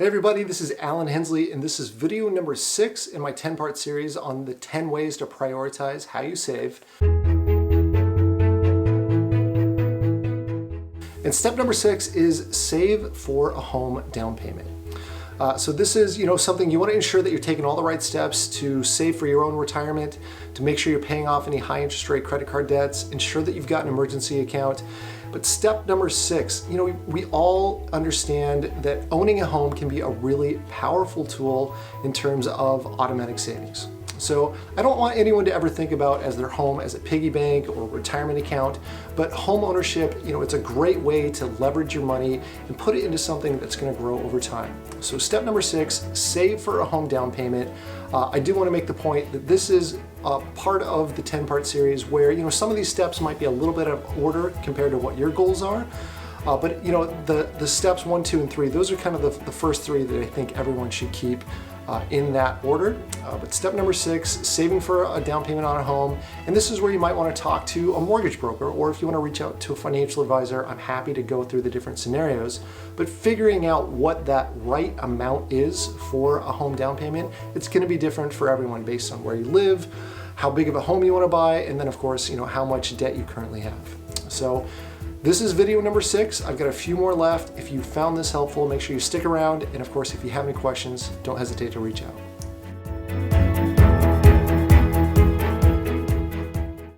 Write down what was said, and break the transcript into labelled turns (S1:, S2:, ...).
S1: Hey everybody, this is Alan Hensley, and this is video number 6 in my 10-part series on the 10 ways to prioritize how you save. And step number 6 is save for a home down payment. So this is, something you want to ensure that you're taking all the right steps to save for your own retirement, to make sure you're paying off any high interest rate credit card debts, ensure that you've got an emergency account. But step number 6, we all understand that owning a home can be a really powerful tool in terms of automatic savings. So I don't want anyone to ever think about as their home as a piggy bank or retirement account, but home ownership, it's a great way to leverage your money and put it into something that's going to grow over time. So step number 6, save for a home down payment. I do want to make the point that this is part of the 10-part series where, some of these steps might be a little bit out of order compared to what your goals are. But the steps 1, 2, and 3, those are kind of the first 3 that I think everyone should keep in that order. But step number 6, saving for a down payment on a home. And this is where you might want to talk to a mortgage broker, or if you want to reach out to a financial advisor, I'm happy to go through the different scenarios. But figuring out what that right amount is for a home down payment, it's going to be different for everyone based on where you live, how big of a home you want to buy, and then of course, how much debt you currently have. So this is video number 6. I've got a few more left. If you found this helpful, make sure you stick around. And of course, if you have any questions, don't hesitate to reach out.